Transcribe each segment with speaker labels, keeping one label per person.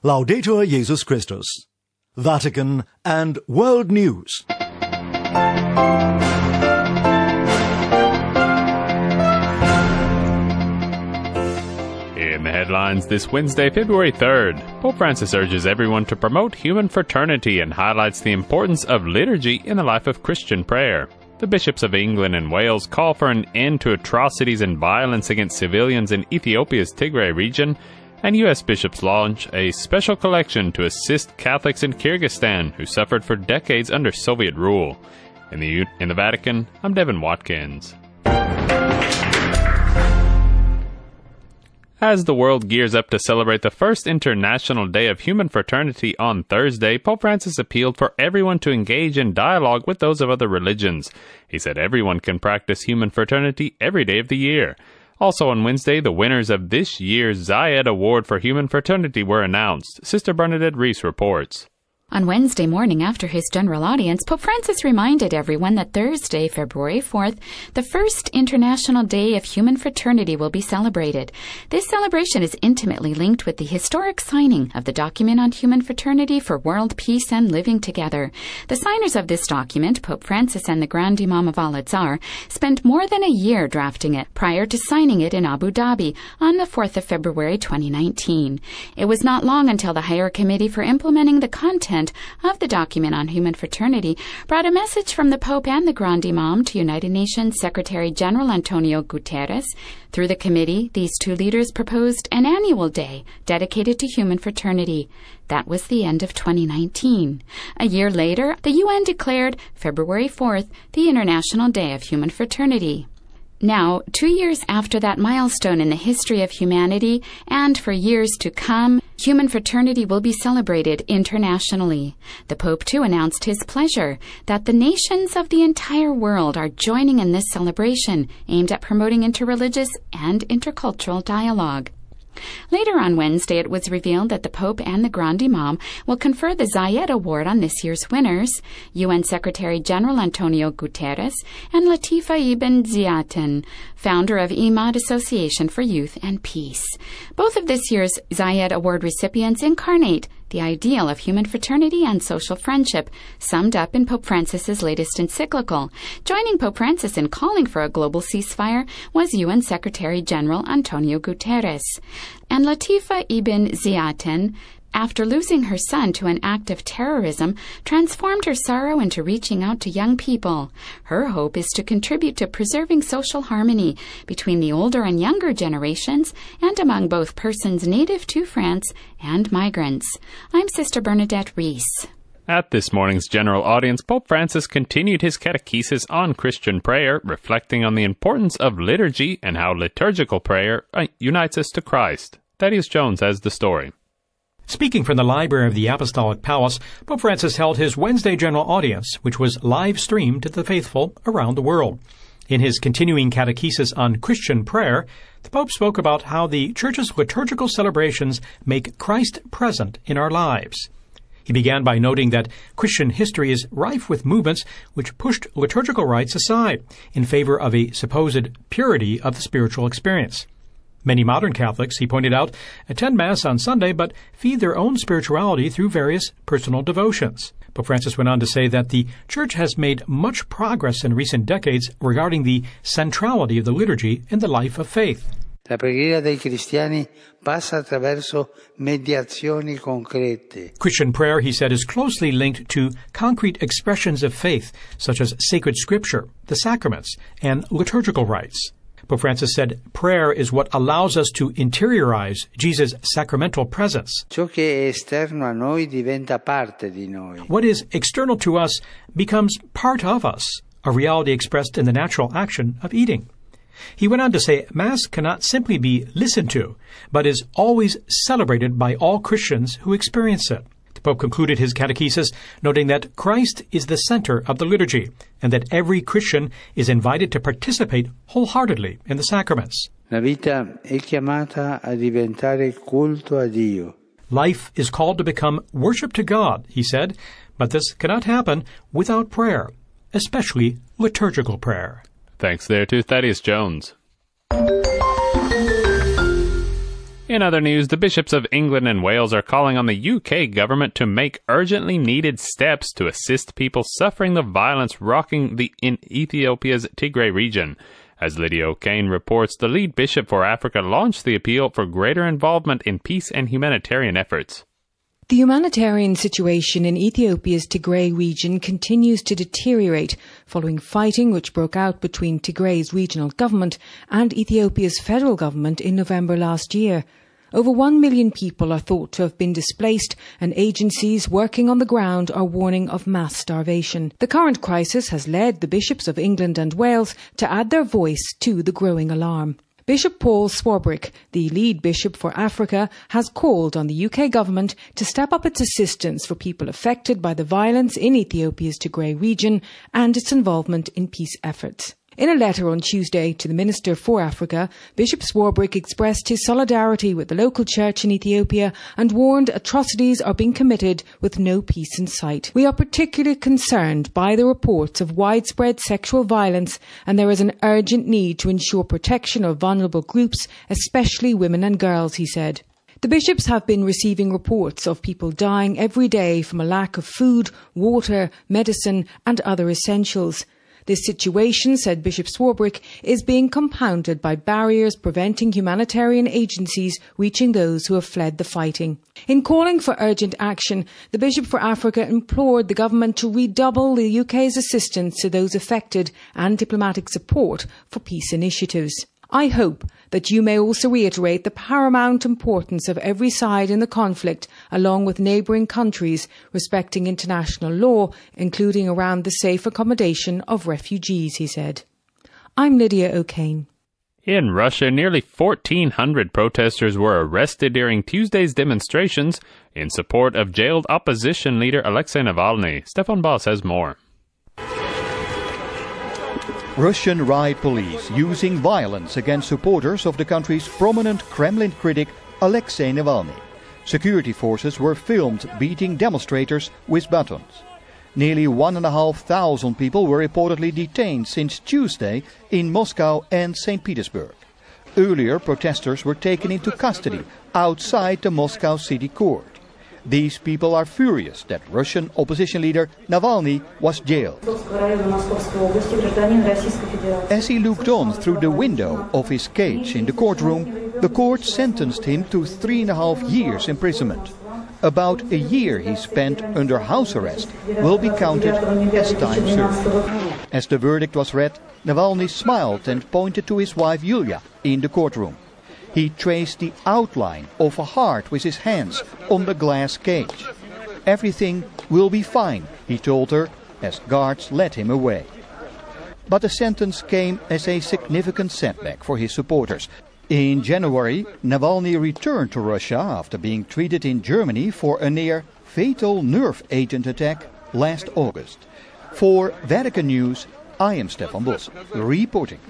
Speaker 1: Laudetur Jesus Christus. Vatican and World News.
Speaker 2: In the headlines this Wednesday, February 3rd, Pope Francis urges everyone to promote human fraternity and highlights the importance of liturgy in the life of Christian prayer. The bishops of England and Wales call for an end to atrocities and violence against civilians in Ethiopia's Tigray region, and U.S. bishops launch a special collection to assist Catholics in Kyrgyzstan who suffered for decades under Soviet rule. In the Vatican, I'm Devin Watkins. As the world gears up to celebrate the first International Day of Human Fraternity on Thursday, Pope Francis appealed for everyone to engage in dialogue with those of other religions. He said everyone can practice human fraternity every day of the year. Also on Wednesday, the winners of this year's Zayed Award for Human Fraternity were announced. Sister Bernadette Reese reports.
Speaker 3: On Wednesday morning after his general audience, Pope Francis reminded everyone that Thursday, February 4th, the first International Day of Human Fraternity will be celebrated. This celebration is intimately linked with the historic signing of the document on human fraternity for world peace and living together. The signers of this document, Pope Francis and the Grand Imam of Al-Azhar, spent more than a year drafting it prior to signing it in Abu Dhabi on the 4th of February 2019. It was not long until the Higher Committee for implementing the content of the document on human fraternity brought a message from the Pope and the Grand Imam to United Nations Secretary General Antonio Guterres. Through the committee, these two leaders proposed an annual day dedicated to human fraternity. That was the end of 2019. A year later, the UN declared February 4th the International Day of Human Fraternity. Now, 2 years after that milestone in the history of humanity, and for years to come, human fraternity will be celebrated internationally. The Pope, too, announced his pleasure that the nations of the entire world are joining in this celebration aimed at promoting interreligious and intercultural dialogue. Later on Wednesday, it was revealed that the Pope and the Grand Imam will confer the Zayed Award on this year's winners, UN Secretary General Antonio Guterres and Latifa Ibn Ziaten, founder of Imad Association for Youth and Peace. Both of this year's Zayed Award recipients incarnate the ideal of human fraternity and social friendship, summed up in Pope Francis's latest encyclical. Joining Pope Francis in calling for a global ceasefire was UN Secretary General Antonio Guterres. And Latifa Ibn Ziaten, after losing her son to an act of terrorism, transformed her sorrow into reaching out to young people. Her hope is to contribute to preserving social harmony between the older and younger generations and among both persons native to France and migrants. I'm Sister Bernadette Reese.
Speaker 2: At this morning's general audience, Pope Francis continued his catechesis on Christian prayer, reflecting on the importance of liturgy and how liturgical prayer unites us to Christ. Thaddeus Jones has the story.
Speaker 4: Speaking from the library of the Apostolic Palace, Pope Francis held his Wednesday general audience, which was live-streamed to the faithful around the world. In his continuing catechesis on Christian prayer, the Pope spoke about how the Church's liturgical celebrations make Christ present in our lives. He began by noting that Christian history is rife with movements which pushed liturgical rites aside in favor of a supposed purity of the spiritual experience. Many modern Catholics, he pointed out, attend Mass on Sunday but feed their own spirituality through various personal devotions. Pope Francis went on to say that the Church has made much progress in recent decades regarding the centrality of the liturgy in the life of faith.
Speaker 5: La preghiera dei cristiani passa attraverso mediazioni concrete.
Speaker 4: Christian prayer, he said, is closely linked to concrete expressions of faith, such as sacred scripture, the sacraments, and liturgical rites. Pope Francis said prayer is what allows us to interiorize Jesus' sacramental presence.
Speaker 5: Ciò che è esterno a noi diventa parte di noi.
Speaker 4: What is external to us becomes part of us, a reality expressed in the natural action of eating. He went on to say Mass cannot simply be listened to, but is always celebrated by all Christians who experience it. The Pope concluded his catechesis noting that Christ is the center of the liturgy, and that every Christian is invited to participate wholeheartedly in the sacraments.
Speaker 5: La vita è chiamata a diventare culto a Dio.
Speaker 4: Life is called to become worship to God, he said, but this cannot happen without prayer, especially liturgical prayer.
Speaker 2: Thanks there to Thaddeus Jones. In other news, the bishops of England and Wales are calling on the UK government to make urgently needed steps to assist people suffering the violence rocking in Ethiopia's Tigray region. As Lydia O'Kane reports, the lead bishop for Africa launched the appeal for greater involvement in peace and humanitarian efforts.
Speaker 6: The humanitarian situation in Ethiopia's Tigray region continues to deteriorate following fighting which broke out between Tigray's regional government and Ethiopia's federal government in November last year. Over 1 million people are thought to have been displaced, and agencies working on the ground are warning of mass starvation. The current crisis has led the bishops of England and Wales to add their voice to the growing alarm. Bishop Paul Swarbrick, the lead bishop for Africa, has called on the UK government to step up its assistance for people affected by the violence in Ethiopia's Tigray region and its involvement in peace efforts. In a letter on Tuesday to the Minister for Africa, Bishop Swarbrick expressed his solidarity with the local church in Ethiopia and warned atrocities are being committed with no peace in sight. We are particularly concerned by the reports of widespread sexual violence, and there is an urgent need to ensure protection of vulnerable groups, especially women and girls, he said. The bishops have been receiving reports of people dying every day from a lack of food, water, medicine and other essentials. This situation, said Bishop Swarbrick, is being compounded by barriers preventing humanitarian agencies reaching those who have fled the fighting. In calling for urgent action, the Bishop for Africa implored the government to redouble the UK's assistance to those affected and diplomatic support for peace initiatives. I hope that you may also reiterate the paramount importance of every side in the conflict, along with neighbouring countries, respecting international law, including around the safe accommodation of refugees, he said. I'm Lydia O'Kane.
Speaker 2: In Russia, nearly 1,400 protesters were arrested during Tuesday's demonstrations in support of jailed opposition leader Alexei Navalny. Stefan Boss has more.
Speaker 7: Russian riot police using violence against supporters of the country's prominent Kremlin critic Alexei Navalny. Security forces were filmed beating demonstrators with batons. Nearly 1,500 people were reportedly detained since Tuesday in Moscow and St. Petersburg. Earlier, protesters were taken into custody outside the Moscow city court. These people are furious that Russian opposition leader Navalny was jailed. As he looked on through the window of his cage in the courtroom, the court sentenced him to 3.5 years imprisonment. About a year he spent under house arrest will be counted as time served. As the verdict was read, Navalny smiled and pointed to his wife Yulia in the courtroom. He traced the outline of a heart with his hands on the glass cage. Everything will be fine, he told her, as guards led him away. But the sentence came as a significant setback for his supporters. In January, Navalny returned to Russia after being treated in Germany for a near-fatal nerve agent attack last August. For Vatican News, I am Stefan Bos, reporting.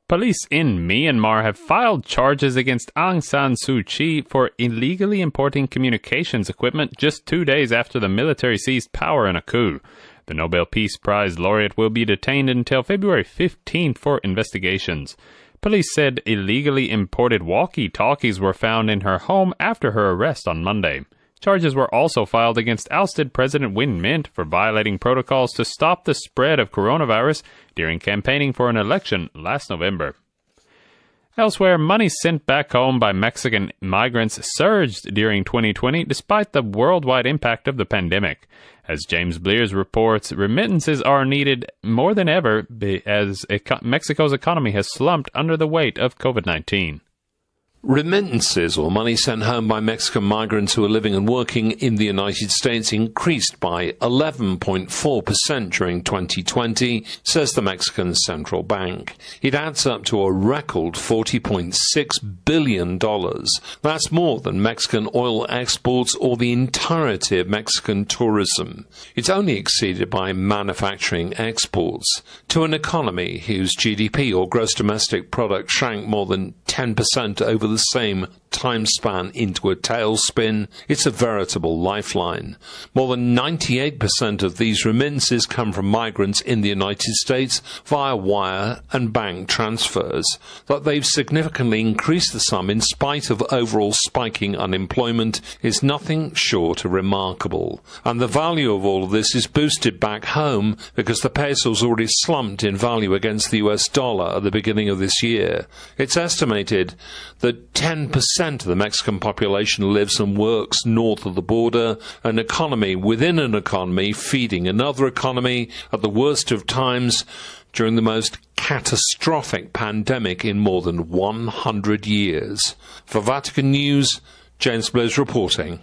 Speaker 2: Police in Myanmar have filed charges against Aung San Suu Kyi for illegally importing communications equipment just 2 days after the military seized power in a coup. The Nobel Peace Prize laureate will be detained until February 15 for investigations. Police said illegally imported walkie-talkies were found in her home after her arrest on Monday. Charges were also filed against ousted President Win Myint for violating protocols to stop the spread of coronavirus during campaigning for an election last November. Elsewhere, money sent back home by Mexican migrants surged during 2020 despite the worldwide impact of the pandemic. As James Blears reports, remittances are needed more than ever as Mexico's economy has slumped under the weight of COVID-19.
Speaker 8: Remittances, or money sent home by Mexican migrants who are living and working in the United States, increased by 11.4% during 2020, says the Mexican Central Bank. It adds up to a record $40.6 billion. That's more than Mexican oil exports or the entirety of Mexican tourism. It's only exceeded by manufacturing exports. To an economy whose GDP, or gross domestic product, shrank more than 10% over the the same time span into a tailspin. It's a veritable lifeline. More than 98% of these remittances come from migrants in the United States via wire and bank transfers. That they've significantly increased the sum in spite of overall spiking unemployment is nothing short of remarkable. And the value of all of this is boosted back home because the peso's already slumped in value against the US dollar at the beginning of this year. It's estimated that 10% of the Mexican population lives and works north of the border, an economy within an economy feeding another economy at the worst of times during the most catastrophic pandemic in more than 100 years. For Vatican News, James Blaze reporting.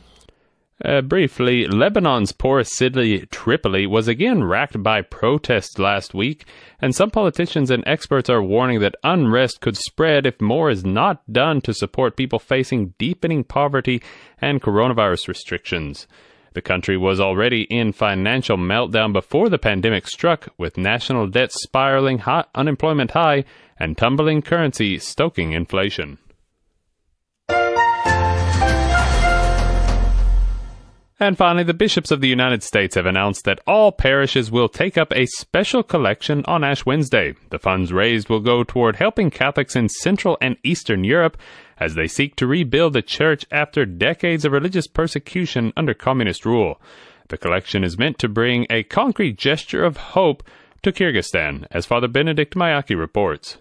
Speaker 2: Briefly, Lebanon's poorest city, Tripoli, was again racked by protests last week, and some politicians and experts are warning that unrest could spread if more is not done to support people facing deepening poverty and coronavirus restrictions. The country was already in financial meltdown before the pandemic struck, with national debt spiraling, high unemployment high, and tumbling currency stoking inflation. And finally, the bishops of the United States have announced that all parishes will take up a special collection on Ash Wednesday. The funds raised will go toward helping Catholics in Central and Eastern Europe as they seek to rebuild the church after decades of religious persecution under communist rule. The collection is meant to bring a concrete gesture of hope to Kyrgyzstan, as Father Benedict Mayaki reports.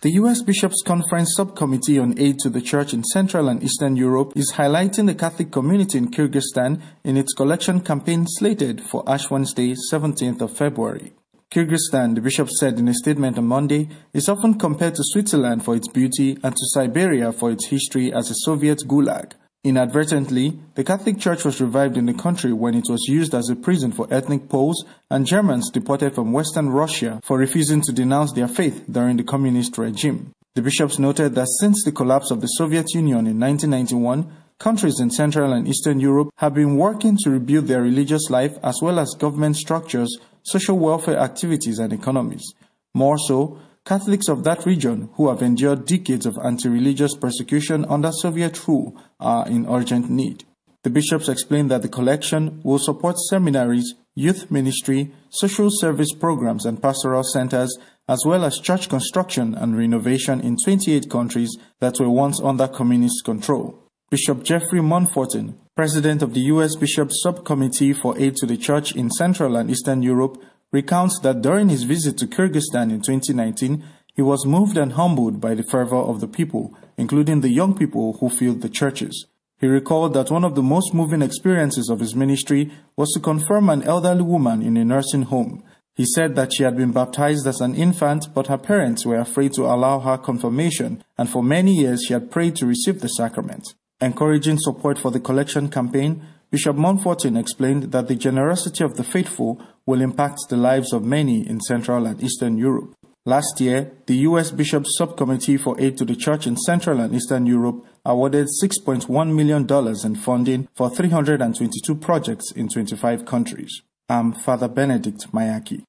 Speaker 9: The U.S. Bishops' Conference Subcommittee on Aid to the Church in Central and Eastern Europe is highlighting the Catholic community in Kyrgyzstan in its collection campaign slated for Ash Wednesday, 17th of February. Kyrgyzstan, the bishop said in a statement on Monday, is often compared to Switzerland for its beauty and to Siberia for its history as a Soviet gulag. Inadvertently, the Catholic Church was revived in the country when it was used as a prison for ethnic Poles and Germans deported from Western Russia for refusing to denounce their faith during the communist regime. The bishops noted that since the collapse of the Soviet Union in 1991, countries in Central and Eastern Europe have been working to rebuild their religious life as well as government structures, social welfare activities and economies. More so, Catholics of that region, who have endured decades of anti-religious persecution under Soviet rule, are in urgent need. The bishops explained that the collection will support seminaries, youth ministry, social service programs and pastoral centers, as well as church construction and renovation in 28 countries that were once under communist control. Bishop Jeffrey Monfortin, president of the U.S. Bishops' Subcommittee for Aid to the Church in Central and Eastern Europe, recounts that during his visit to Kyrgyzstan in 2019, he was moved and humbled by the fervor of the people, including the young people who filled the churches. He recalled that one of the most moving experiences of his ministry was to confirm an elderly woman in a nursing home. He said that she had been baptized as an infant, but her parents were afraid to allow her confirmation, and for many years she had prayed to receive the sacrament. Encouraging support for the collection campaign, Bishop Monfortin explained that the generosity of the faithful will impact the lives of many in Central and Eastern Europe. Last year, the U.S. Bishops' Subcommittee for Aid to the Church in Central and Eastern Europe awarded $6.1 million in funding for 322 projects in 25 countries. I'm Father Benedict Mayaki.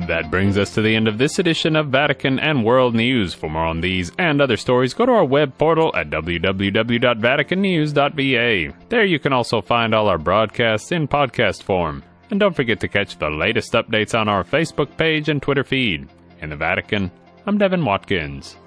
Speaker 2: That brings us to the end of this edition of Vatican and World News. For more on these and other stories, go to our web portal at www.vaticannews.va. There you can also find all our broadcasts in podcast form. And don't forget to catch the latest updates on our Facebook page and Twitter feed. In the Vatican, I'm Devin Watkins.